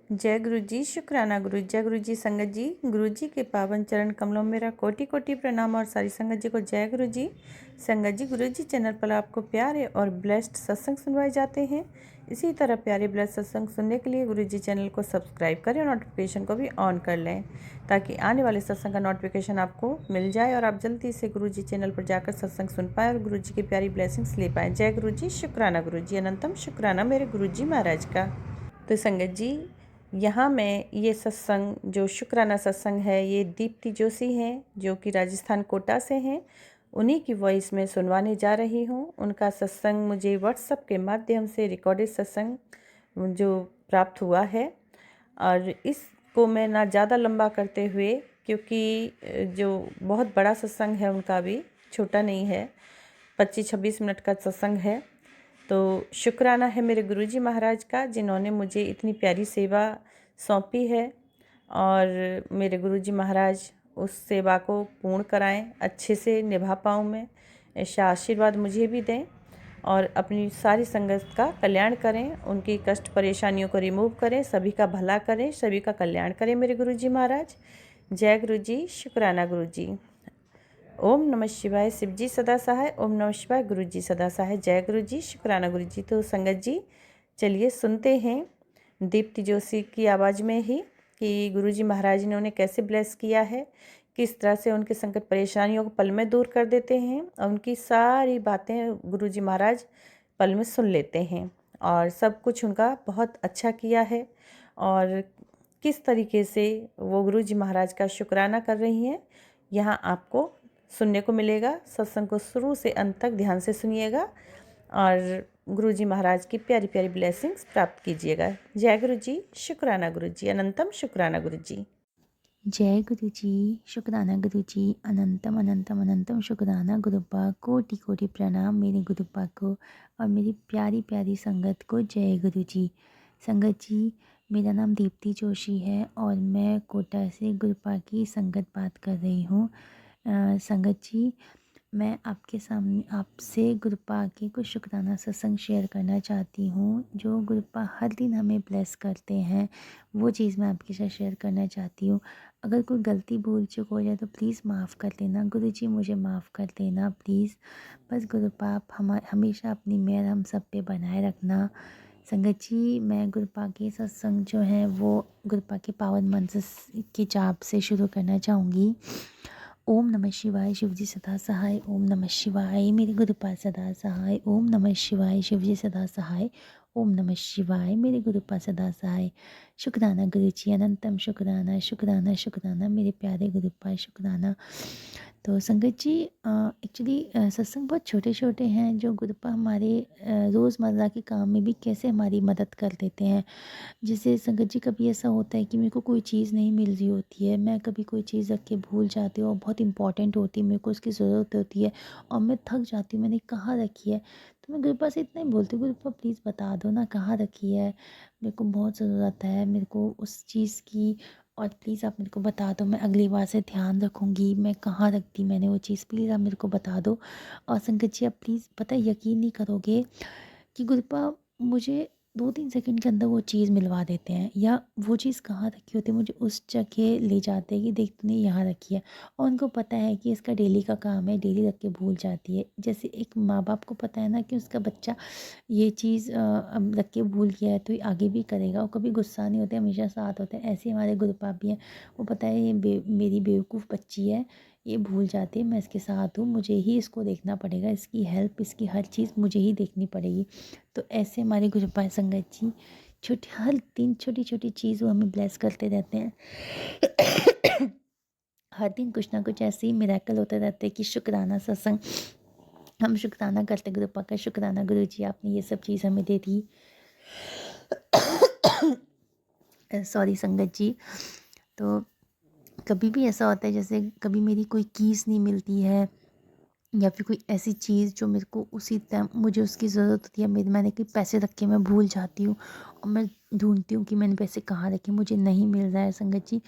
जय गुरु जी, शुक्राना गुरु। जय गुरु जी संगत जी, गुरु जी के पावन चरण कमलों में मेरा कोटि कोटि प्रणाम और सारी संगत जी को जय गुरु जी। संगत जी, गुरु जी चैनल पर आपको प्यारे और ब्लेस्ड सत्संग सुनवाए जाते हैं। इसी तरह प्यारे ब्लेस्ड सत्संग सुनने के लिए गुरु जी चैनल को सब्सक्राइब करें और नोटिफिकेशन को भी ऑन कर लें, ताकि आने वाले सत्संग का नोटिफिकेशन आपको मिल जाए और आप जल्दी से गुरु जी चैनल पर जाकर सत्संग सुन पाएँ और गुरु जी की प्यारी ब्लेसिंग्स ले पाएँ। जय गुरु जी, शुक्राना गुरु जी, अनंतम शुक्राना मेरे गुरु जी महाराज का। तो संगत जी, यहाँ मैं ये सत्संग जो शुक्राना सत्संग है, ये दीप्ति जोशी हैं जो कि राजस्थान कोटा से हैं, उन्हीं की वॉइस में सुनवाने जा रही हूँ। उनका सत्संग मुझे व्हाट्सएप के माध्यम से रिकॉर्डेड सत्संग जो प्राप्त हुआ है, और इसको मैं ना ज़्यादा लंबा करते हुए, क्योंकि जो बहुत बड़ा सत्संग है उनका भी छोटा नहीं है, 25-26 मिनट का सत्संग है। तो शुक्राना है मेरे गुरुजी महाराज का, जिन्होंने मुझे इतनी प्यारी सेवा सौंपी है, और मेरे गुरुजी महाराज उस सेवा को पूर्ण कराएं, अच्छे से निभा पाऊँ मैं, ऐसा आशीर्वाद मुझे भी दें और अपनी सारी संगत का कल्याण करें, उनकी कष्ट परेशानियों को रिमूव करें, सभी का भला करें, सभी का कल्याण करें मेरे गुरुजी महाराज। जय गुरुजी, शुक्राना गुरुजी। ओम नमः शिवाय, शिव जी सदा सहाय। ओम नमः शिवाय, गुरु जी सदा सहाय। जय गुरु जी, शुक्राना गुरु जी। तो संगत जी, चलिए सुनते हैं दीप्ति जोशी की आवाज़ में ही कि गुरु जी महाराज ने उन्हें कैसे ब्लेस किया है, किस तरह से उनके संकट परेशानियों को पल में दूर कर देते हैं, और उनकी सारी बातें गुरु जी महाराज पल में सुन लेते हैं, और सब कुछ उनका बहुत अच्छा किया है, और किस तरीके से वो गुरु जी महाराज का शुक्राना कर रही हैं, यहाँ आपको सुनने को मिलेगा। सत्संग को शुरू से अंत तक ध्यान से सुनिएगा और गुरु जी महाराज की प्यारी प्यारी ब्लेसिंग्स प्राप्त कीजिएगा। जय गुरु जी, शुक्राना गुरु जी, अनंतम शुक्राना गुरु जी। जय गुरु जी, शुक्राना गुरु जी, अनंतम अनंतम अनंतम शुक्राना गुरुपा। कोटि कोटि प्रणाम मेरे गुरुपा को और मेरी प्यारी प्यारी संगत को। जय गुरु जी। संगत जी, मेरा नाम दीप्ति जोशी है और मैं कोटा से गुरुपा की संगत बात कर रही हूँ। संगत जी, मैं आपके सामने आपसे गुरुपा के कुछ शुक्राना सत्संग शेयर करना चाहती हूँ, जो गुरुपा हर दिन हमें ब्लेस करते हैं, वो चीज़ मैं आपके साथ शेयर करना चाहती हूँ। अगर कोई गलती भूल चूक हो जाए तो प्लीज़ माफ़ कर देना गुरु जी, मुझे माफ़ कर देना प्लीज़। बस गुरुपा आप हमेशा अपनी मेहर हम सब पे बनाए रखना। संगत जी, मैं गुरुपा के सत्संग जो है वो गुरुपा के पावन मंत्र के जाप से शुरू करना चाहूँगी। ओम नमः शिवाय, शिवजी सदा सहाय। ओम नमः शिवाय, मेरे गुरुपाद सदा सहाय। ओम नमः शिवाय, शिवजी सदा सहाय। ओम नमः शिवाय, मेरे गुरुपाद सदा सहाय। शुक्राना गुरु जी, अनंतम शुक्राना शुक्राना शुक्राना मेरे प्यारे गुरुपाद, शुक्राना। तो संगत जी, एक्चुअली सत्संग बहुत छोटे छोटे हैं, जो गुरुपा हमारे रोज़मर्रा के काम में भी कैसे हमारी मदद कर देते हैं। जैसे संगत जी, कभी ऐसा होता है कि मेरे को कोई चीज़ नहीं मिल रही होती है, मैं कभी कोई चीज़ रख के भूल जाती हूँ और बहुत इंपॉर्टेंट होती है, मेरे को उसकी ज़रूरत होती है और मैं थक जाती हूँ, मैंने कहाँ रखी है। तो मैं गुरुपा से इतना ही बोलती हूँ, गुरुपा प्लीज़ बता दो ना कहाँ रखी है, मेरे को बहुत ज़रूरत है मेरे को उस चीज़ की, और प्लीज़ आप मेरे को बता दो, मैं अगली बार से ध्यान रखूँगी मैं कहाँ रख दी मैंने वो चीज़, प्लीज़ आप मेरे को बता दो। और संगत जी, आप प्लीज़ पता है, यकीन नहीं करोगे कि गुरुपा मुझे 2-3 सेकंड के अंदर वो चीज़ मिलवा देते हैं, या वो चीज़ कहाँ रखी होती है मुझे उस जगह ले जाते हैं कि देख तूने यहाँ रखी है, और उनको पता है कि इसका डेली का काम है, डेली रख के भूल जाती है। जैसे एक माँ बाप को पता है ना कि उसका बच्चा ये चीज़ अब रख के भूल गया है तो ये आगे भी करेगा, और कभी गुस्सा नहीं होते, हमेशा साथ होते हैं। ऐसे हमारे गुरुपा भी हैं, वो पता है ये मेरी बेवकूफ़ बच्ची है, ये भूल जाती है, मैं इसके साथ हूँ, मुझे ही इसको देखना पड़ेगा, इसकी हेल्प, इसकी हर चीज़ मुझे ही देखनी पड़ेगी। तो ऐसे हमारे गुरुपा संगत जी छोटी हर दिन छोटी छोटी चीज़ वो हमें ब्लेस करते रहते हैं। हर दिन कुछ ना कुछ ऐसे ही मिरेकल होते रहते हैं कि शुक्राना सत्संग, हम शुक्राना करते गुरुपा का, शुक्राना गुरु जी आपने ये सब चीज़ हमें दे दी। सॉरी संगत जी। तो कभी भी ऐसा होता है, जैसे कभी मेरी कोई कीज़ नहीं मिलती है, या फिर कोई ऐसी चीज़ जो मेरे को उसी टाइम मुझे उसकी ज़रूरत होती है, मैंने कहीं पैसे रखे मैं भूल जाती हूँ, और मैं ढूंढती हूँ कि मैंने पैसे कहाँ रखे, मुझे नहीं मिल रहा है संगत जी।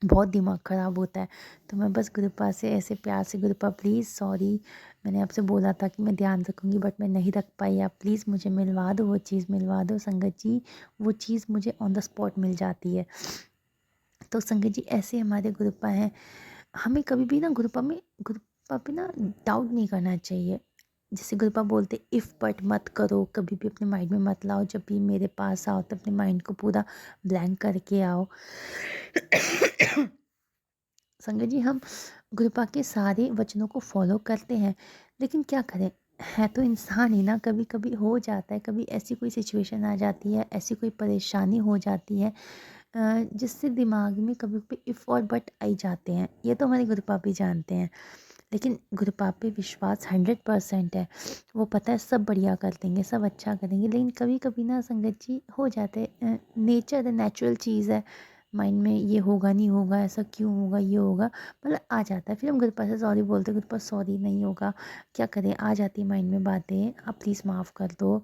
बहुत दिमाग ख़राब होता है। तो मैं बस गुरुपा से ऐसे प्यार से, गुरुपा प्लीज़ सॉरी, मैंने आपसे बोला था कि मैं ध्यान रखूँगी बट मैं नहीं रख पाई, आप प्लीज़ मुझे मिलवा दो, वो चीज़ मिलवा दो संगत जी। वो चीज़ मुझे ऑन द स्पॉट मिल जाती है। तो संगत जी ऐसे हमारे गुरुपा हैं। हमें कभी भी ना गुरुपा पे ना डाउट नहीं करना चाहिए। जैसे गुरुपा बोलते इफ़ बट मत करो, कभी भी अपने माइंड में मत लाओ, जब भी मेरे पास आओ तो अपने माइंड को पूरा ब्लैंक करके आओ। संगत जी हम गुरुपा के सारे वचनों को फॉलो करते हैं, लेकिन क्या करें, है तो इंसान ही ना, कभी कभी हो जाता है, कभी ऐसी कोई सिचुएशन आ जाती है, ऐसी कोई परेशानी हो जाती है जिससे दिमाग में कभी कभी इफ़ और बट आई जाते हैं। ये तो हमारे गुरुपा भी जानते हैं, लेकिन गुरुपा पे विश्वास 100% है। वो पता है सब बढ़िया कर देंगे, सब अच्छा करेंगे, लेकिन कभी कभी ना संगत जी हो जाते हैं, नेचर है, नेचुरल चीज़ है, माइंड में ये होगा नहीं होगा, ऐसा क्यों होगा, ये होगा, मतलब आ जाता है। फिर हम गुरुपा से सॉरी बोलते हैं, गुरुपा सॉरी नहीं होगा, क्या करें, आ जाती है माइंड में बातें, आप प्लीज़ माफ़ कर दो।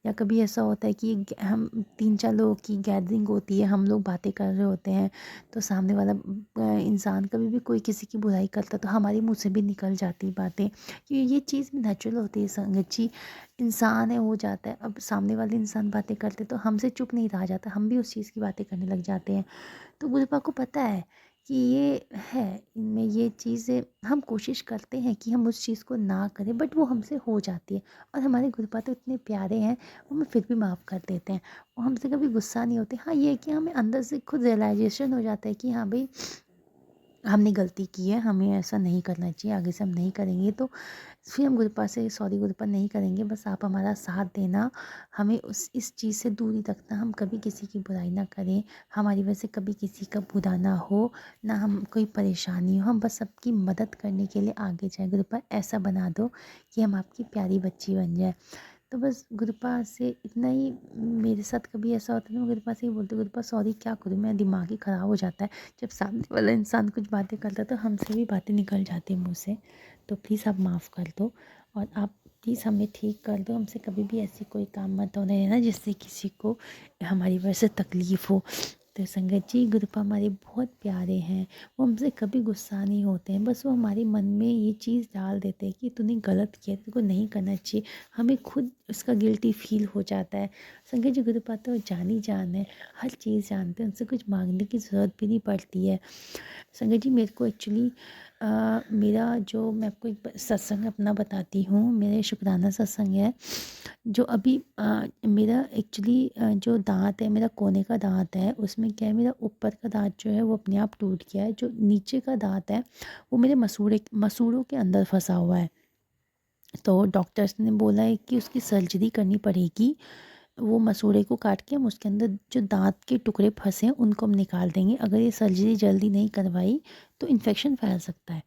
या कभी ऐसा होता है कि हम 3-4 लोगों की गैदरिंग होती है, हम लोग बातें कर रहे होते हैं, तो सामने वाला इंसान कभी भी कोई किसी की बुराई करता है तो हमारे मुंह से भी निकल जाती बातें, कि ये चीज़ नेचुरल होती है संगत जी, इंसान है, हो जाता है। अब सामने वाले इंसान बातें करते तो हमसे चुप नहीं रहा जाता, हम भी उस चीज़ की बातें करने लग जाते हैं। तो गुरुपा को पता है कि ये है, इनमें ये चीज़ें, हम कोशिश करते हैं कि हम उस चीज़ को ना करें, बट वो हमसे हो जाती है। और हमारे गुरुपा तो इतने प्यारे हैं, वो हमें फिर भी माफ़ कर देते हैं, वो हमसे कभी गुस्सा नहीं होते। हाँ ये है कि हमें अंदर से खुद रियलाइजेशन हो जाता है कि हाँ भाई हमने गलती की है, हमें ऐसा नहीं करना चाहिए, आगे से हम नहीं करेंगे। तो फिर हम गुरुपा से सॉरी गुरुपा नहीं करेंगे, बस आप हमारा साथ देना, हमें उस इस चीज़ से दूरी रखना, हम कभी किसी की बुराई ना करें, हमारी वजह से कभी किसी का बुरा ना हो, ना हम कोई परेशानी हो, हम बस सबकी मदद करने के लिए आगे जाएँ। गुरुपा ऐसा बना दो कि हम आपकी प्यारी बच्ची बन जाए। तो बस गुरुपा से इतना ही, मेरे साथ कभी ऐसा होता है ना, मैं गुरुपा से ही बोलती हूँ, गुरुपा सॉरी क्या करूँ, मेरा दिमाग ही ख़राब हो जाता है जब सामने वाला इंसान कुछ बातें करता है, तो हमसे भी बातें निकल जाती हैं मुँह से। तो प्लीज़ आप माफ़ कर दो, और आप प्लीज़ हमें ठीक कर दो, हमसे कभी भी ऐसी कोई काम मत होने देना जिससे किसी को हमारी वजह से तकलीफ़ हो। तो संगत जी गुरुपा हमारे बहुत प्यारे हैं, वो हमसे कभी गुस्सा नहीं होते हैं, बस वो हमारे मन में ये चीज़ डाल देते हैं कि तूने गलत किया, तेरे को नहीं करना चाहिए, हमें खुद उसका गिल्टी फील हो जाता है। संगत जी गुरुपा तो जान ही जान है, हर चीज़ जानते हैं, उनसे कुछ मांगने की ज़रूरत भी नहीं पड़ती है। संगत जी मेरे को एक्चुअली मेरा जो, मैं आपको एक सत्संग अपना बताती हूँ, मेरे शुक्राना सत्संग है जो अभी मेरा एक्चुअली जो दांत है, मेरा कोने का दांत है, उसमें क्या है, मेरा ऊपर का दांत जो है वो अपने आप टूट गया है, जो नीचे का दांत है वो मेरे मसूड़ों के अंदर फंसा हुआ है। तो डॉक्टर्स ने बोला है कि उसकी सर्जरी करनी पड़ेगी, वो मसूड़े को काट के हम उसके अंदर जो दांत के टुकड़े फंसे हैं उनको हम निकाल देंगे, अगर ये सर्जरी जल्दी नहीं करवाई तो इन्फेक्शन फैल सकता है।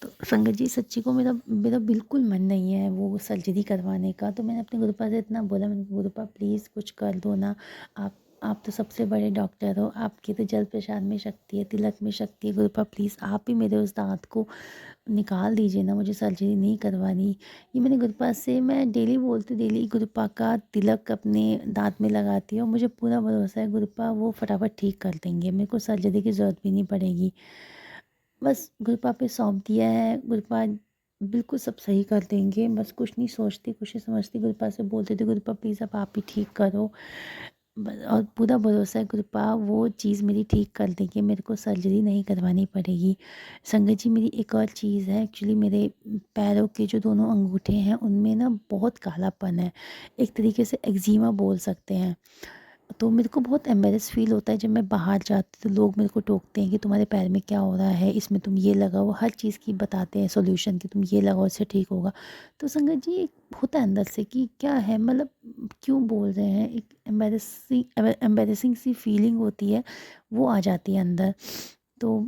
तो संगत जी सच्ची को मेरा मेरा बिल्कुल मन नहीं है वो सर्जरी करवाने का। तो मैंने अपने गुरुपा से इतना बोला, मैंने गुरुपा प्लीज़ कुछ कर दो ना, आप तो सबसे बड़े डॉक्टर हो, आपकी तो जल प्रसाद में शक्ति है, तिलक में शक्ति है, गुरुपा प्लीज़ आप ही मेरे उस दांत को निकाल दीजिए ना, मुझे सर्जरी नहीं करवानी। ये मैंने गुरुपा से, मैं डेली बोलती, डेली गुरुपा का तिलक अपने दांत में लगाती हूँ, मुझे पूरा भरोसा है गुरुपा वो फटाफट ठीक कर देंगे, मेरे को सर्जरी की ज़रूरत भी नहीं पड़ेगी। बस गुरुपा पे सौंप दिया है, गुरुपा बिल्कुल सब सही कर देंगे, बस कुछ नहीं सोचती, कुछ नहीं समझती, गुरुपा से बोलते थे गुरुपा प्लीज़ अब आप ही ठीक करो। और पूरा भरोसा है गुरुपा वो चीज़ मेरी ठीक कर देंगे, मेरे को सर्जरी नहीं करवानी पड़ेगी। संगत जी मेरी एक और चीज़ है, एक्चुअली मेरे पैरों के जो दोनों अंगूठे हैं उनमें ना बहुत कालापन है, एक तरीके से एक्जिमा बोल सकते हैं। तो मेरे को बहुत एम्बैरेस फ़ील होता है जब मैं बाहर जाती तो लोग मेरे को टोकते हैं कि तुम्हारे पैर में क्या हो रहा है, इसमें तुम ये लगाओ, हर चीज़ की बताते हैं सॉल्यूशन कि तुम ये लगाओ इससे ठीक होगा। तो संगत जी एक होता है अंदर से कि क्या है, मतलब क्यों बोल रहे हैं, एक एम्बैरेसिंग सी फीलिंग होती है, वो आ जाती है अंदर। तो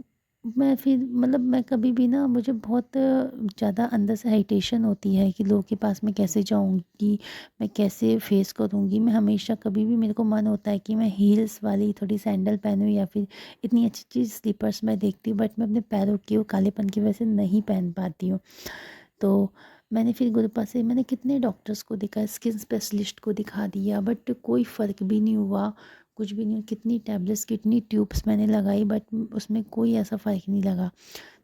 मैं फिर मतलब मैं कभी भी ना, मुझे बहुत ज़्यादा अंदर से हेजिटेशन होती है कि लोगों के पास मैं कैसे जाऊँगी, मैं कैसे फेस करूँगी। मैं हमेशा कभी भी मेरे को मन होता है कि मैं हील्स वाली थोड़ी सैंडल पहनूँ या फिर इतनी अच्छी स्लीपर्स मैं देखती हूँ, बट मैं अपने पैरों की वो कालेपन की वजह से नहीं पहन पाती हूँ। तो मैंने फिर गुरुपा से, मैंने कितने डॉक्टर्स को दिखा, स्किन स्पेशलिस्ट को दिखा दिया, बट कोई फ़र्क भी नहीं हुआ, कुछ भी नहीं, कितनी टैबलेट्स कितनी ट्यूब्स मैंने लगाई बट उसमें कोई ऐसा फ़र्क नहीं लगा।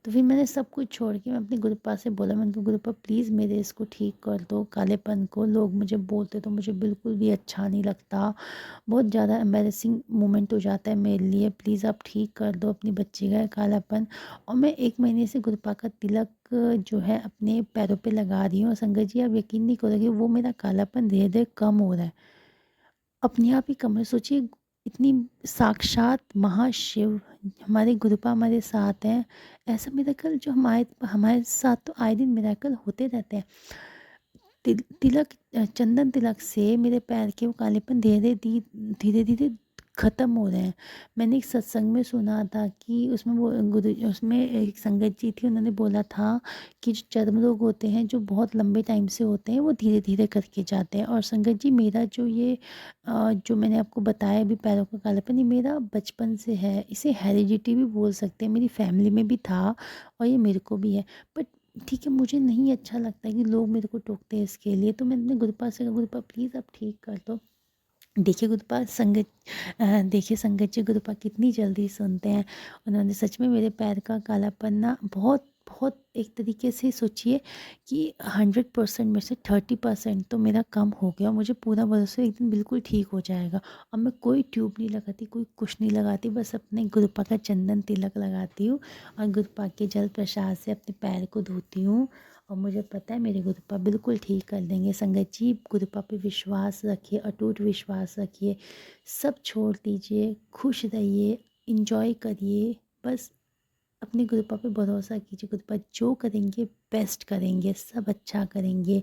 तो फिर मैंने सब कुछ छोड़ के मैं अपने गुरुपा से बोला, मैंने कहा गुरुपा प्लीज़ मेरे इसको ठीक कर दो कालेपन को, लोग मुझे बोलते तो मुझे बिल्कुल भी अच्छा नहीं लगता, बहुत ज़्यादा एम्बैरेसिंग मोमेंट हो जाता है मेरे लिए, प्लीज़ आप ठीक कर दो अपनी बच्ची का कालापन। और मैं 1 महीने से गुरुपा का तिलक जो है अपने पैरों पे लगा रही हूँ और संगत जी आप यकीन नहीं करोगे वो मेरा कालापन धीरे-धीरे कम हो रहा है। अपने आप ही कम है, सोचिए इतनी साक्षात महाशिव हमारे गुरुपा हमारे साथ हैं, ऐसा मिरेकल जो हमारे हमारे साथ तो आए दिन मिरेकल होते रहते हैं। तिलक चंदन तिलक से मेरे पैर के वो कालेपन धीरे-धीरे ख़त्म हो रहे हैं। मैंने एक सत्संग में सुना था कि उसमें वो गुरु उसमें एक संगत जी थी, उन्होंने बोला था कि जो चर्म रोग होते हैं, जो बहुत लंबे टाइम से होते हैं, वो धीरे-धीरे करके जाते हैं। और संगत जी मेरा जो ये जो मैंने आपको बताया अभी पैरों का कालापन, ये मेरा बचपन से है। इसे हेरिडिटी भी बोल सकते हैं, मेरी फैमिली में भी था और ये मेरे को भी है। बट ठीक है, मुझे नहीं अच्छा लगता कि लोग मेरे को टोकते हैं इसके लिए, तो मैंने गुरुपा से कहा गुरुपा प्लीज़ आप ठीक कर दो। देखिए गुरुपा संगत देखिए संगत जी गुरुपा कितनी जल्दी सुनते हैं। उन्होंने सच में मेरे पैर का कालापन ना बहुत बहुत एक तरीके से सोचिए कि 100% में से 30% तो मेरा कम हो गया। मुझे पूरा भरोसा है एक दिन बिल्कुल ठीक हो जाएगा। अब मैं कोई ट्यूब नहीं लगाती, कोई कुछ नहीं लगाती, बस अपने गुरुपा का चंदन तिलक लगाती हूँ और गुरुपा के जल प्रसाद से अपने पैर को धोती हूँ और मुझे पता है मेरे गुरुपा बिल्कुल ठीक कर देंगे। संगत जी गुरुपा पे विश्वास रखिए, अटूट विश्वास रखिए, सब छोड़ दीजिए, खुश रहिए, इंजॉय करिए, बस अपने गुरुपा पे भरोसा कीजिए। गुरुपा जो करेंगे बेस्ट करेंगे, सब अच्छा करेंगे।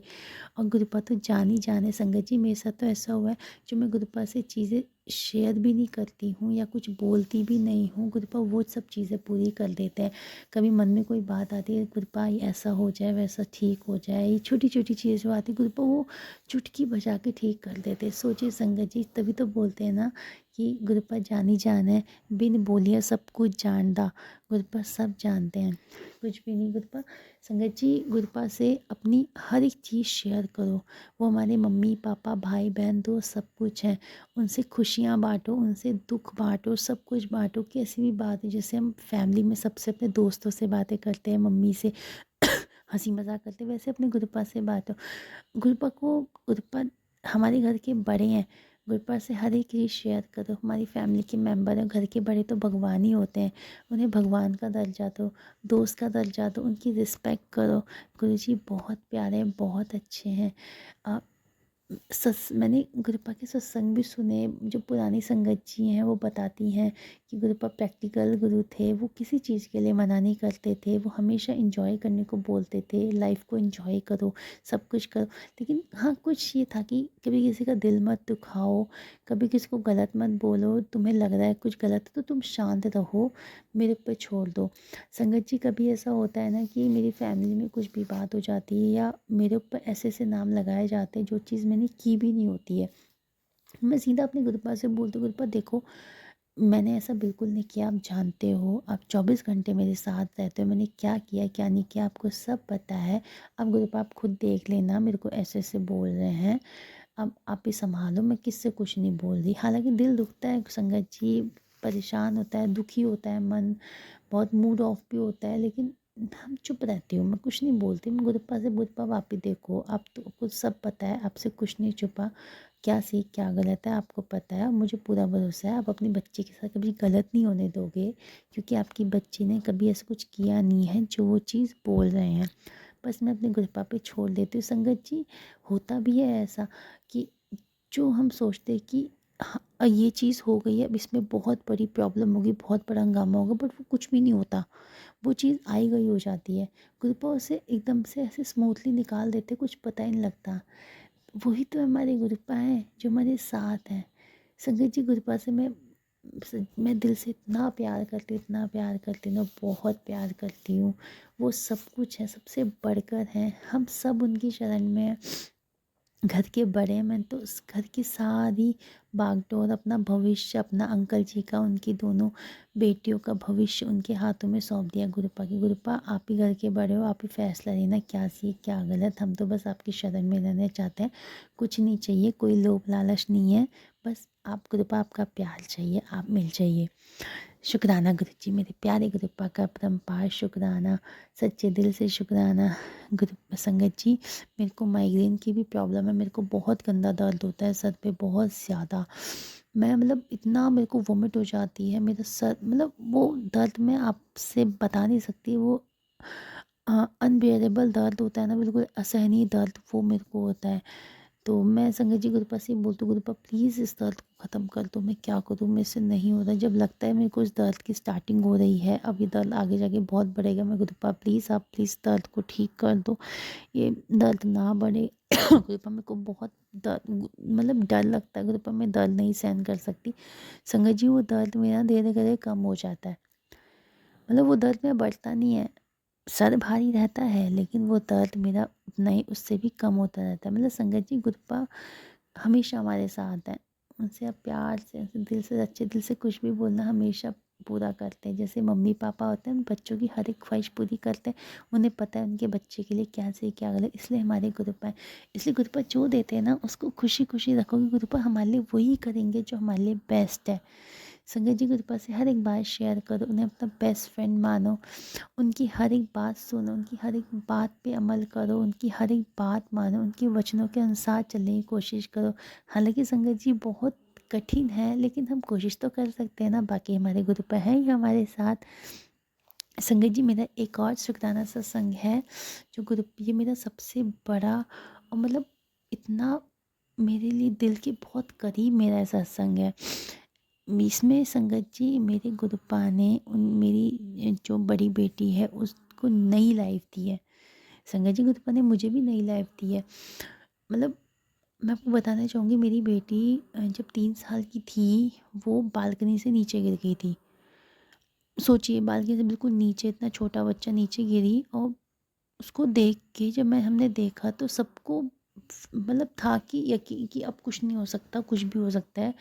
और गुरुपा तो जान ही जान है। संगत जी मेरे साथ तो ऐसा हुआ है जो मैं गुरुपा से चीज़ें शेयर भी नहीं करती हूँ या कुछ बोलती भी नहीं हूँ, गुरुपा वो सब चीज़ें पूरी कर देते हैं। कभी मन में कोई बात आती है, गुरुपा ये ऐसा हो जाए वैसा ठीक हो जाए, ये छोटी छोटी चीज़ें जो आती है गुरुपा वो चुटकी बजा के ठीक कर देते हैं। सोचिए संगत जी, तभी तो बोलते हैं ना कि गुरुपा जानी जान है, बिन बोलिया सब कुछ जानदा। गुरुपा सब जानते हैं, कुछ भी नहीं। गुरुपा संगत जी गुरुपा से अपनी हर एक चीज़ शेयर करो। वो हमारे मम्मी पापा भाई बहन दोस्त सब कुछ हैं। उनसे खुशियाँ बांटो, उनसे दुख बांटो, सब कुछ बांटो। कैसी भी बात है, जैसे हम फैमिली में सबसे अपने दोस्तों से बातें करते हैं, मम्मी से हंसी मजाक करते हैं, वैसे अपने गुरुपा से बात हो। गुरुपा को गुरुपा हमारे घर के बड़े हैं, गुरुपा से हर एक चीज़ शेयर करो। हमारी फैमिली के मेंबर हैं, घर के बड़े तो भगवान ही होते हैं, उन्हें भगवान का दर्जा दो, दोस्त का दर्जा दो, उनकी रिस्पेक्ट करो। गुरुजी बहुत प्यारे हैं, बहुत अच्छे हैं। मैंने गुरुपा के सत्संग भी सुने, जो पुरानी संगत जी हैं वो बताती हैं कि गुरुपा प्रैक्टिकल गुरु थे, वो किसी चीज़ के लिए मना नहीं करते थे, वो हमेशा इंजॉय करने को बोलते थे, लाइफ को इंजॉय करो, सब कुछ करो। लेकिन हाँ कुछ ये था कि कभी किसी का दिल मत दुखाओ, कभी किसी को गलत मत बोलो, तुम्हें लग रहा है कुछ गलत है तो तुम शांत रहो, मेरे ऊपर छोड़ दो। संगत जी कभी ऐसा होता है ना कि मेरी फैमिली में कुछ भी बात हो जाती है या मेरे ऊपर ऐसे ऐसे नाम लगाए जाते हैं जो चीज़ मैंने की भी नहीं होती है, मैं सीधा अपने गुरुपा से बोलती हूँ गुरुपा देखो मैंने ऐसा बिल्कुल नहीं किया, आप जानते हो, आप 24 घंटे मेरे साथ रहते हो, मैंने क्या किया क्या नहीं किया आपको सब पता है। अब गुरुपा आप खुद देख लेना, मेरे को ऐसे ऐसे बोल रहे हैं, अब आप ही संभालो, मैं किससे कुछ नहीं बोल रही। हालांकि दिल दुखता है संगत जी, परेशान होता है, दुखी होता है मन, बहुत मूड ऑफ भी होता है, लेकिन हम चुप रहती हूँ, मैं कुछ नहीं बोलती। मैं गुरुपा से गुरुपा आप ही देखो, आप तो कुछ सब पता है, आपसे कुछ नहीं छुपा, क्या सही क्या गलत है आपको पता है, मुझे पूरा भरोसा है आप अपनी बच्ची के साथ कभी गलत नहीं होने दोगे, क्योंकि आपकी बच्ची ने कभी ऐसा कुछ किया नहीं है जो वो चीज़ बोल रहे हैं। बस मैं अपने गुरुपा पे छोड़ देती हूँ। संगत जी होता भी है ऐसा कि जो हम सोचते हैं कि हाँ ये चीज़ हो गई है, अब इसमें बहुत बड़ी प्रॉब्लम होगी, बहुत बड़ा हंगामा होगा, बट वो कुछ भी नहीं होता, वो चीज़ आई गई हो जाती है। गुरुपा उसे एकदम से ऐसे स्मूथली निकाल देते, कुछ पता ही नहीं लगता। वही तो हमारे गुरुपा हैं जो हमारे साथ हैं। संगत जी गुरुपा से मैं दिल से इतना प्यार करती हूँ, इतना प्यार करती हूँ ना, बहुत प्यार करती हूँ। वो सब कुछ है, सबसे बढ़कर हैं, हम सब उनकी शरण में हैं। घर के बड़े हैं, मैं तो उस घर की सारी बागडोर, अपना भविष्य, अपना अंकल जी का, उनकी दोनों बेटियों का भविष्य उनके हाथों में सौंप दिया गुरुपा की। गुरुपा आप ही घर के बड़े हो, आप ही फैसला लेना क्या सही क्या गलत, हम तो बस आपकी शरण में रहना चाहते हैं, कुछ नहीं चाहिए, कोई लोभ लालच नहीं है, बस आप गुरुपा आपका प्यार चाहिए, आप मिल जाइए। शुक्राना गुरुजी, मेरे प्यारे गुरुपा का परम्पार शुक्राना, सच्चे दिल से शुक्राना। गुरु संगत जी, मेरे को माइग्रेन की भी प्रॉब्लम है, मेरे को बहुत गंदा दर्द होता है सर पे, बहुत ज़्यादा। मैं मतलब इतना मेरे को वोमिट हो जाती है, मेरा सर मतलब वो दर्द मैं आपसे बता नहीं सकती। वो अनबेयरेबल दर्द होता है ना, बिल्कुल असहनीय दर्द, वो मेरे को होता है। तो मैं संगत जी गुरुपा से बोलती हूँ, गुरुपा प्लीज़ इस दर्द को ख़त्म कर दो, मैं क्या करूँ, मेरे से नहीं हो रहा। जब लगता है मेरे को इस दर्द की स्टार्टिंग हो रही है, अब ये दर्द आगे जाके बहुत बढ़ेगा, मैं गुरुपा प्लीज़ आप प्लीज़ दर्द को ठीक कर दो, ये दर्द ना बढ़े। गुरुपा मेरे को बहुत दर्द मतलब डर लगता है गुरुपा, मैं दर्द नहीं सहन कर सकती। संगत जी वो दर्द मेरा धीरे धीरे कम हो जाता है, मतलब वो दर्द मेरा बढ़ता नहीं है, सर भारी रहता है, लेकिन वो दर्द मेरा उतना ही उससे भी कम होता रहता है। मतलब संगत जी गुरुपा हमेशा हमारे साथ हैं, उनसे आप प्यार से, उनसे दिल से, अच्छे दिल से कुछ भी बोलना हमेशा पूरा करते हैं। जैसे मम्मी पापा होते हैं, उन बच्चों की हर एक ख्वाहिश पूरी करते हैं, उन्हें पता है उनके बच्चे के लिए क्या सही क्या गलत, इसलिए हमारे गुरुपा है। इसलिए गुरुपा जो देते हैं ना उसको खुशी खुशी रखोगे, गुरुपा हमारे लिए वही करेंगे जो हमारे लिए बेस्ट है। संगत जी गुरुपा से हर एक बात शेयर करो, उन्हें अपना बेस्ट फ्रेंड मानो, उनकी हर एक बात सुनो, उनकी हर एक बात पे अमल करो, उनकी हर एक बात मानो, उनके वचनों के अनुसार चलने की कोशिश करो। हालांकि संगत जी बहुत कठिन है, लेकिन हम कोशिश तो कर सकते हैं ना, बाकी हमारे गुरुपा हैं ही हमारे साथ। संगत जी मेरा एक और शुक्राना सत्संग है, जो गुरु ये मेरा सबसे बड़ा और मतलब इतना मेरे लिए दिल के बहुत करीब मेरा सत्संग है। इसमें संगत जी मेरे गुरुपा ने मेरी जो बड़ी बेटी है उसको नई लाइफ दी है। संगत जी गुरुपा ने मुझे भी नई लाइफ दी है। मतलब मैं आपको बताना चाहूँगी, मेरी बेटी जब 3 साल की थी, वो बालकनी से नीचे गिर गई थी। सोचिए, बालकनी से बिल्कुल नीचे, इतना छोटा बच्चा नीचे गिरी, और उसको देख के जब हमने देखा तो सबको मतलब था कि यकीन कि अब कुछ नहीं हो सकता, कुछ भी हो सकता है,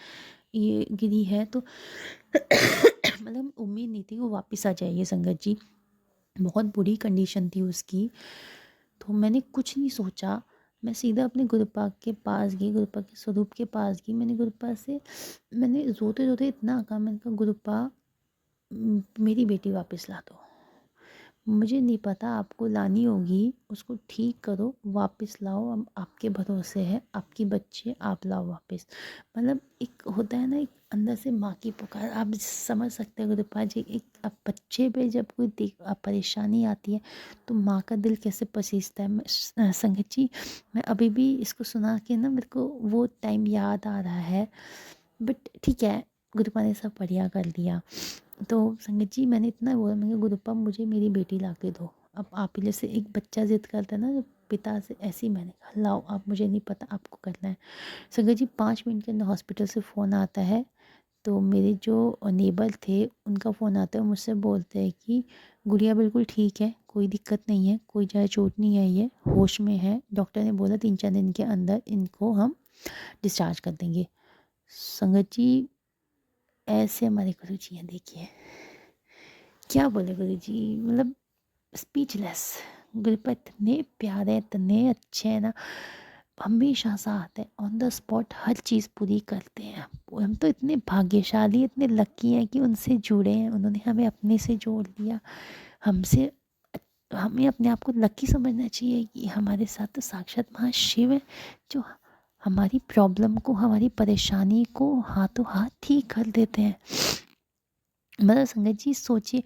ये गिरी है तो मतलब उम्मीद नहीं थी वो वापस आ जाएगी। संगत जी बहुत बुरी कंडीशन थी उसकी, तो मैंने कुछ नहीं सोचा, मैं सीधा अपने गुरुपा के पास गई, गुरुपा के स्वरूप के पास गई। मैंने गुरुपा से मैंने रोते रोते इतना कहा, मैंने कहा गुरुपा मेरी बेटी वापस ला दो, मुझे नहीं पता आपको लानी होगी, उसको ठीक करो, वापस लाओ, हम आपके भरोसे है, आपकी बच्ची आप लाओ वापस। मतलब एक होता है ना, एक अंदर से माँ की पुकार, आप समझ सकते हो गुरुपा जी, एक अब बच्चे पे जब कोई परेशानी आती है तो माँ का दिल कैसे पसीजता है। संगत जी मैं अभी भी इसको सुना के ना मेरे को वो टाइम याद आ रहा है, बट ठीक है, गुरुपा ने सब बढ़िया कर दिया। तो संगत जी मैंने इतना बोला, मैंने कहा गुरुपा मुझे मेरी बेटी ला के दो। अब आप ही जैसे एक बच्चा जिद करता है ना जो पिता से, ऐसे ही मैंने कहा लाओ, आप, मुझे नहीं पता, आपको करना है। संगत जी 5 मिनट के अंदर हॉस्पिटल से फ़ोन आता है, तो मेरे जो नेबर थे उनका फ़ोन आता है, मुझसे बोलते हैं कि गुड़िया बिल्कुल ठीक है, कोई दिक्कत नहीं है, कोई ज़्यादा चोट नहीं आई है, होश में है, डॉक्टर ने बोला 3-4 दिन के अंदर इनको हम डिस्चार्ज कर देंगे। संगत जी ऐसे हमारे गुरु जी हैं, देखिए क्या बोले गुरु जी, मतलब स्पीचलेस। गुरुपा इतने प्यारे, इतने अच्छे हैं ना, हमेशा साथ है, ऑन द स्पॉट हर चीज़ पूरी करते हैं। हम तो इतने भाग्यशाली, इतने लकी हैं कि उनसे जुड़े हैं, उन्होंने हमें अपने से जोड़ लिया। हमसे हमें अपने आप को लकी समझना चाहिए कि हमारे साथ तो साक्षात महाशिव है, जो हमारी प्रॉब्लम को, हमारी परेशानी को हाथों हाथ ठीक कर देते हैं। मतलब संगत जी सोचिए,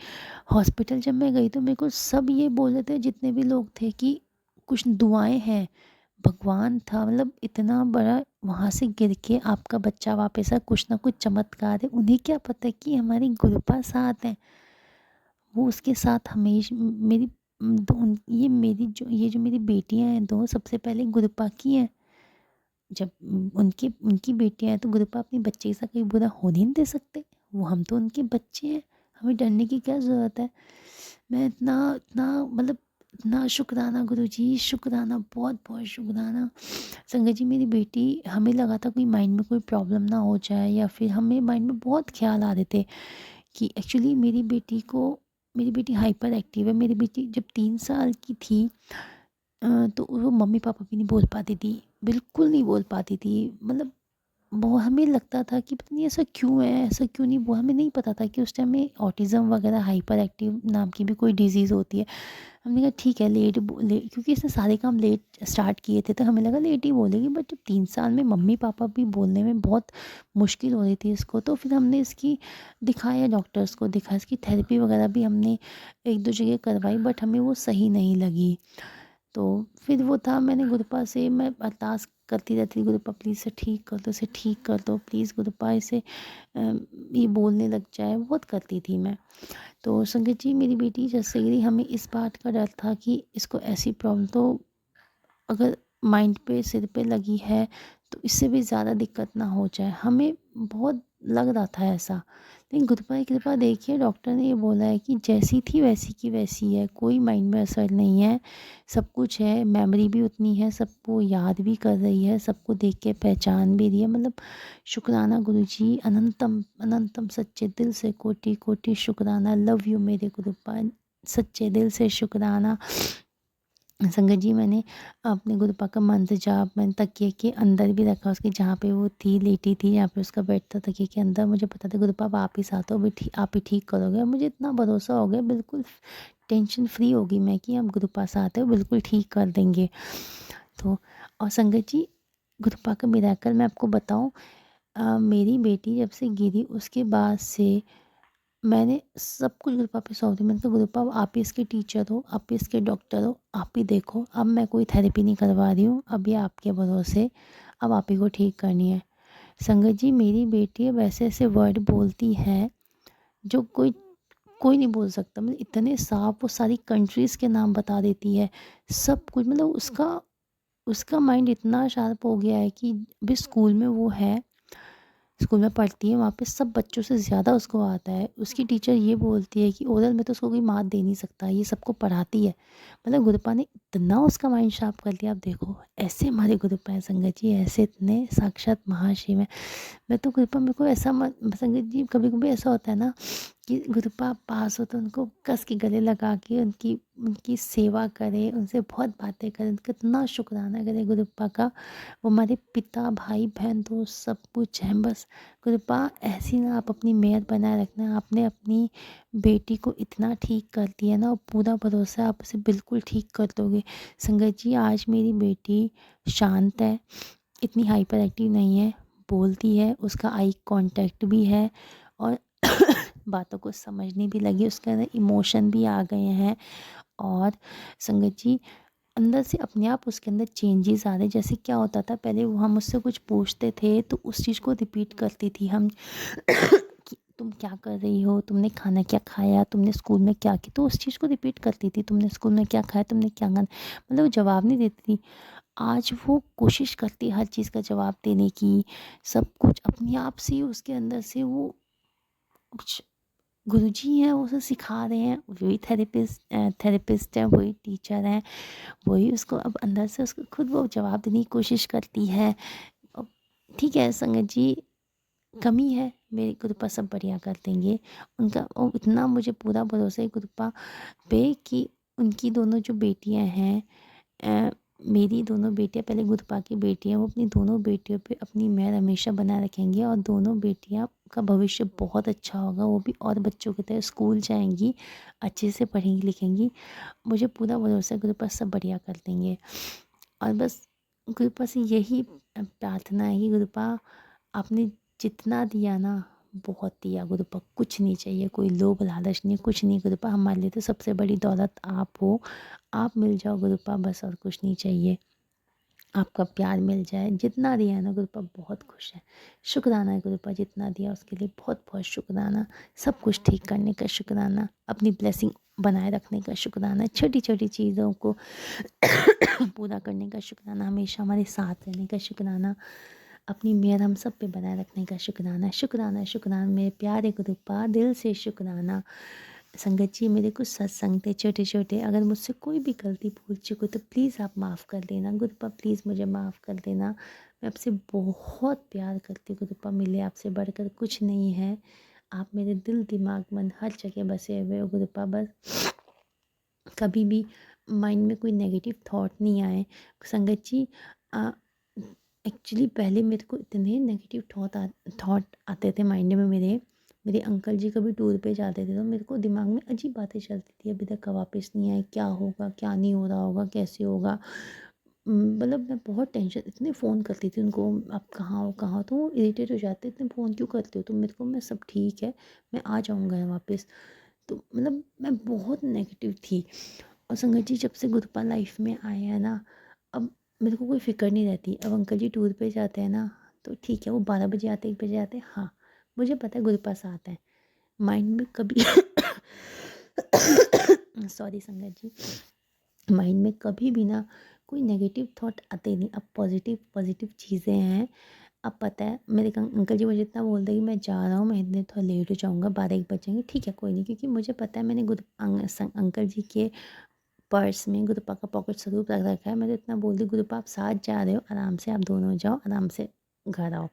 हॉस्पिटल जब मैं गई तो मेरे को सब ये बोल रहे थे, जितने भी लोग थे, कि कुछ दुआएं हैं, भगवान था, मतलब इतना बड़ा वहाँ से गिर के आपका बच्चा वापस आ, कुछ ना कुछ चमत्कार है। उन्हें क्या पता कि हमारी गुरुपा साथ है, वो उसके साथ हमेशा मेरी ये जो मेरी बेटियां हैं दो, सबसे पहले गुरुपा की हैं। जब उनकी उनकी बेटियां हैं तो गुरुपा अपनी बच्चे के साथ कोई बुरा होने नहीं दे सकते, वो हम तो उनके बच्चे हैं, हमें डरने की क्या ज़रूरत है। मैं इतना इतना मतलब इतना शुक्राना गुरुजी, शुक्राना, बहुत बहुत शुक्राना। संगत जी मेरी बेटी, हमें लगा था कोई माइंड में कोई प्रॉब्लम ना हो जाए, या फिर हमें माइंड में बहुत ख्याल आ रहे थे कि एक्चुअली मेरी बेटी हाइपर एक्टिव है। मेरी बेटी जब 3 साल की थी तो वो मम्मी पापा भी नहीं बोल पाती थी, बिल्कुल नहीं बोल पाती थी, मतलब बहुत हमें लगता था कि पता नहीं ऐसा क्यों है, ऐसा क्यों नहीं, वो हमें नहीं पता था कि उस टाइम में ऑटिज़म वगैरह हाइपर एक्टिव नाम की भी कोई डिज़ीज़ होती है। हमने कहा ठीक है, क्योंकि इसने सारे काम लेट स्टार्ट किए थे तो हमें लगा लेट ही बोलेगी, बट जब 3 साल में मम्मी पापा भी बोलने में बहुत मुश्किल हो रही थी इसको, तो फिर हमने इसकी दिखाया, डॉक्टर्स को दिखाया, इसकी थेरेपी वगैरह भी हमने 1-2 जगह करवाई, बट हमें वो सही नहीं लगी। तो फिर वो था, मैंने गुरुपा से मैं अरदास करती रहती थी, गुरुपा प्लीज़ इसे ठीक कर दो, इसे ठीक कर दो प्लीज़ गुरुपा, इसे ये बोलने लग जाए, बहुत करती थी मैं। तो संगत जी, मेरी बेटी जैसे ही हमें इस बात का डर था कि इसको ऐसी प्रॉब्लम तो अगर माइंड पे सिर पे लगी है तो इससे भी ज़्यादा दिक्कत ना हो जाए, हमें बहुत लग रहा था ऐसा। लेकिन गुरुपा की कृपा देखिए, डॉक्टर ने ये बोला है कि जैसी थी वैसी की वैसी है, कोई माइंड में असर नहीं है, सब कुछ है, मेमोरी भी उतनी है, सबको याद भी कर रही है, सबको देख के पहचान भी रही है। मतलब शुक्राना गुरुजी, अनंतम अनंतम सच्चे दिल से कोटि कोटि शुक्राना, लव यू मेरे गुरुपा, सच्चे दिल से शुक्राना। संगत जी, मैंने अपने गुरुपा का मंत्र जाप मैंने तकिए के अंदर भी रखा, उसकी जहाँ पे वो थी लेटी थी, जहाँ पे उसका बेड था तकिए के अंदर, मुझे पता था गुरुपा आप ही साथ हो, आप ही ठीक करोगे, और मुझे इतना भरोसा हो गया, बिल्कुल टेंशन फ्री होगी मैं कि हम गुरुपा साथ है, बिल्कुल ठीक कर देंगे। तो और संगत जी, गुरुपा का मिराकल मैं आपको बताऊँ, मेरी बेटी जब से गिरी उसके बाद से मैंने सब कुछ गुरुपा पे सौंप दिया। मैंने कहा गुरुपा आप ही इसके टीचर हो, आप ही इसके डॉक्टर हो, आप ही देखो, अब मैं कोई थेरेपी नहीं करवा रही हूँ, अब ये आपके भरोसे, अब आप ही को ठीक करनी है। संगत जी, मेरी बेटी अब ऐसे ऐसे वर्ड बोलती है जो कोई कोई नहीं बोल सकता, मतलब इतने साफ, वो सारी कंट्रीज़ के नाम बता देती है, सब कुछ, मतलब उसका उसका माइंड इतना शार्प हो गया है कि अभी स्कूल में वो है, स्कूल में पढ़ती है, वहाँ पे सब बच्चों से ज़्यादा उसको आता है। उसकी टीचर ये बोलती है कि ओरल में तो उसको कोई मार्क दे नहीं सकता, ये सबको पढ़ाती है। मतलब गुरुपा ने इतना उसका माइंड शार्प कर लिया, आप देखो ऐसे हमारे गुरुपा हैं संगत जी, ऐसे इतने साक्षात महाशिव हैं। मैं तो गुरुपा, मेरे को ऐसा संगत जी, कभी कभी ऐसा होता है ना कि गुरुपा पास हो तो उनको कस के गले लगा के उनकी उनकी सेवा करें, उनसे बहुत बातें करें, उनका इतना शुक्राना करें गुरुपा का। वो हमारे पिता भाई बहन दोस्त सब कुछ हैं, बस कृपा ऐसी ना आप अपनी मेहर बनाए रखना। आपने अपनी बेटी को इतना ठीक कर दिया ना, और पूरा भरोसा है आप उसे बिल्कुल ठीक कर दोगे। संगत जी, आज मेरी बेटी शांत है, इतनी हाइपर एक्टिव नहीं है, बोलती है, उसका आई कांटेक्ट भी है, और बातों को समझने भी लगी, उसके अंदर इमोशन भी आ गए हैं। और संगत जी, अंदर से अपने आप उसके अंदर चेंजेस आ रहे। जैसे क्या होता था पहले, वो हम उससे कुछ पूछते थे तो उस चीज़ को रिपीट करती थी हम कि तुम क्या कर रही हो, तुमने खाना क्या खाया, तुमने स्कूल में क्या किया, तो उस चीज़ को रिपीट करती थी, तुमने स्कूल में क्या खाया, तुमने क्या खाना, मतलब वो जवाब नहीं देती थी। आज वो कोशिश करती है हर चीज़ का जवाब देने की, सब कुछ अपने आप से ही उसके अंदर से वो कुछ गुरुजी हैं वो उसे सिखा रहे हैं, वही थेरेपिस्ट हैं, वही टीचर हैं, वही उसको अब अंदर से उसको खुद वो जवाब देने की कोशिश करती है। अब ठीक है संगत जी, कमी है, मेरे गुरुपा सब बढ़िया कर देंगे। उनका इतना मुझे पूरा भरोसा है गुरुपा पे कि उनकी दोनों जो बेटियां हैं, अ, मेरी दोनों बेटियां, पहले गुरुपा की बेटियां, वो अपनी दोनों बेटियों पे अपनी मेहर हमेशा बनाए रखेंगी, और दोनों बेटियां का भविष्य बहुत अच्छा होगा, वो भी और बच्चों की तरह स्कूल जाएंगी, अच्छे से पढ़ेंगी लिखेंगी। मुझे पूरा भरोसा है गुरुपा सब बढ़िया कर देंगे। और बस गुरुपा से यही प्रार्थना है कि गुरुपा आपने जितना दिया ना, बहुत दिया गुरुपा, कुछ नहीं चाहिए, कोई लोभ लालच नहीं, कुछ नहीं गुरुपा, हमारे लिए तो सबसे बड़ी दौलत आप हो, आप मिल जाओ गुरुपा, बस और कुछ नहीं चाहिए। आपका प्यार मिल जाए, जितना दिया है ना गुरुपा बहुत खुश है। शुक्राना है गुरुपा, जितना दिया उसके लिए बहुत बहुत शुक्राना। सब कुछ ठीक करने का शुक्राना, अपनी ब्लेसिंग बनाए रखने का शुक्राना, छोटी छोटी चीज़ों को पूरा करने का शुक्राना, हमेशा हमारे साथ रहने का शुक्राना, अपनी मेहर हम सब पे बनाए रखने का शुक्राना। शुक्राना शुक्राना मेरे प्यारे गुरुपा, दिल से शुक्राना। संगत जी, मेरे कुछ सत्संग थे छोटे छोटे, अगर मुझसे कोई भी गलती भूल चुको तो प्लीज़ आप माफ़ कर देना गुरुपा, प्लीज़ मुझे माफ़ कर देना। मैं आपसे बहुत प्यार करती हूँ गुरुपा, मिले आपसे बढ़कर कुछ नहीं है। आप मेरे दिल दिमाग मन हर जगह बसे हुए हो गुरुपा, बस कभी भी माइंड में कोई नेगेटिव थॉट नहीं आए। संगत जी, एक्चुअली पहले मेरे को इतने नेगेटिव थॉट आते थे माइंड में मेरे। मेरे अंकल जी कभी टूर पे जाते थे तो मेरे को दिमाग में अजीब बातें चलती थी, अभी तक वापस नहीं आए, क्या होगा, क्या नहीं हो रहा होगा, कैसे होगा। मतलब मैं बहुत टेंशन, इतने फ़ोन करती थी उनको, आप कहाँ हो, कहाँ हो, तो वो इरिटेट हो जाते, इतने फ़ोन क्यों करते हो, तो मेरे को मैं सब ठीक है, मैं आ जाऊँगा वापस। तो मतलब मैं बहुत नेगेटिव थी। और संगत जी जब से गुरुपा लाइफ में आए हैं ना, अब मेरे को कोई फ़िक्र नहीं रहती। अब अंकल जी टूर पे जाते हैं ना, तो ठीक है, वो 12 बजे आते, 1 बजे आते हैं, हाँ, मुझे पता है गुरुपा साथ हैं। माइंड में कभी सॉरी संगत जी, माइंड में कभी भी ना कोई नेगेटिव थॉट आते नहीं। अब पॉजिटिव पॉजिटिव चीज़ें हैं। अब पता है मेरे अंकल जी मुझे इतना बोलते हैं कि मैं जा रहा हूँ, मैं इतने थोड़ा लेट हो जाऊँगा, 12-1 बजेंगे, ठीक है कोई नहीं, क्योंकि मुझे पता है मैंने अंकल जी के पर्स में गुरुपा का पॉकेट स्वरूप रख रखा है। मैं तो इतना बोल दी, गुरुपा आप साथ जा रहे हो, आराम से आप दोनों जाओ, आराम से घर आओ।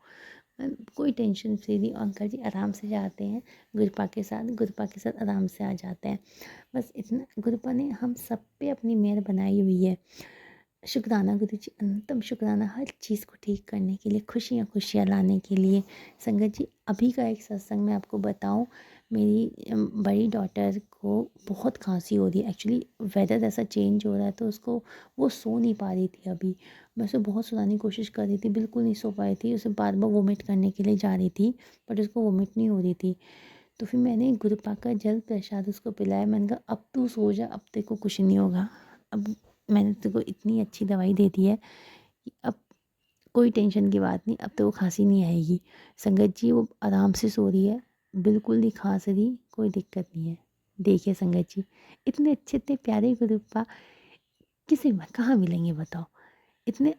कोई टेंशन फ्री नहीं, अंकल जी आराम से जाते हैं गुरुपा के साथ आराम से आ जाते हैं। बस इतना गुरुपा ने हम सब पे अपनी मेहर बनाई हुई है। शुक्राना गुरु जी, अनंतम शुक्राना हर चीज़ को ठीक करने के लिए, खुशियाँ खुशियाँ लाने के लिए। संगत जी अभी का एक सत्संग मैं आपको बताऊँ, मेरी बड़ी डॉटर को बहुत खांसी हो रही है। एक्चुअली वेदर ऐसा चेंज हो रहा है तो उसको, वो सो नहीं पा रही थी अभी। मैं उसे बहुत सुलाने की कोशिश कर रही थी, बिल्कुल नहीं सो पाई थी, उसे बार बार वोमिट करने के लिए जा रही थी, बट उसको वोमिट नहीं हो रही थी। तो फिर मैंने गुरुपा का जल प्रसाद उसको पिलाया। मैंने कहा अब तू सो जा, अब तेरे को कुछ नहीं होगा, अब मैंने तेरे को इतनी अच्छी दवाई दे दी है कि अब कोई टेंशन की बात नहीं, अब तो वो खांसी नहीं आएगी। संगत जी वो आराम से सो रही है, बिल्कुल नहीं खांस रही, कोई दिक्कत नहीं है। देखिए संगत जी, इतने अच्छे इतने प्यारे गुरुपा किसे में कहाँ मिलेंगे बताओ। इतने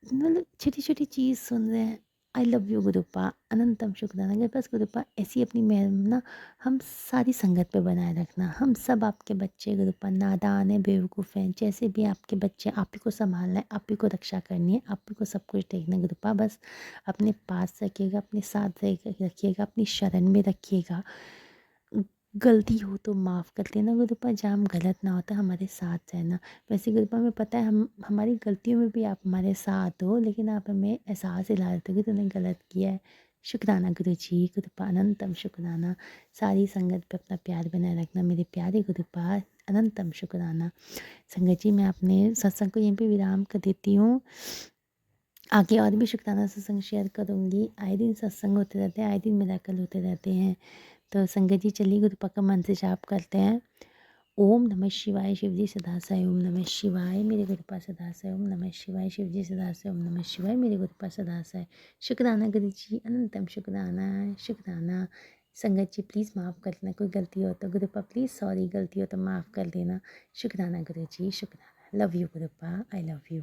मतलब छोटी छोटी चीज़ सुन रहे हैं। आई लव यू गुरुपा, अनंतम शुक्राना। अगर बस गुरुपा ऐसी अपनी मेहर ना हम सारी संगत पे बनाए रखना। हम सब आपके बच्चे गुरुपा नादान है, बेवकूफ़ हैं, जैसे भी आपके बच्चे, आप ही को संभालना है, आप ही को रक्षा करनी है, आप ही को सब कुछ देखना है गुरुपा। बस अपने पास रखिएगा, अपने साथ रखिएगा, अपनी शरण में रखिएगा। गलती हो तो माफ़ कर देना गुरुपा, जहाँ हम गलत ना होता हमारे साथ रहना। वैसे गुरुपा हमें पता है हम हमारी गलतियों में भी आप हमारे साथ हो, लेकिन आप हमें एहसास दिला देते हो कि तुमने गलत किया है। शुक्राना गुरु जी, गुरुपा अनंतम शुक्राना। सारी संगत पे अपना प्यार बनाए रखना मेरे प्यारे गुरुपा, अनंतम शुक्राना। संगत जी मैं अपने सत्संग को यहीं पे विराम कर देती हूँ। आगे और भी शुक्राना सत्संग शेयर करूँगी। आए दिन सत्संग होते रहते हैं, आए दिन मिराकल होते रहते हैं। तो संगत जी चलिए गुरुपा का मन से जाप करते हैं। ओम नमः शिवाय शिव जी सदासाय, ओम नमः शिवाय मेरे गुरुपा सदासाय, ओम नमः शिवाय शिव जी सदासाय, ओम नमः शिवाय मेरे गुरुपा सदासाय। शुक्राना गुरु जी, अनंतम शुक्राना, शुक्राना। संगत जी प्लीज़ माफ़ कर देना, कोई गलती हो तो गुरुपा प्लीज़ सॉरी, गलती हो तो माफ़ कर देना। शुक्राना गुरु जी, शुक्राना। Love you गुरुपा, I love you.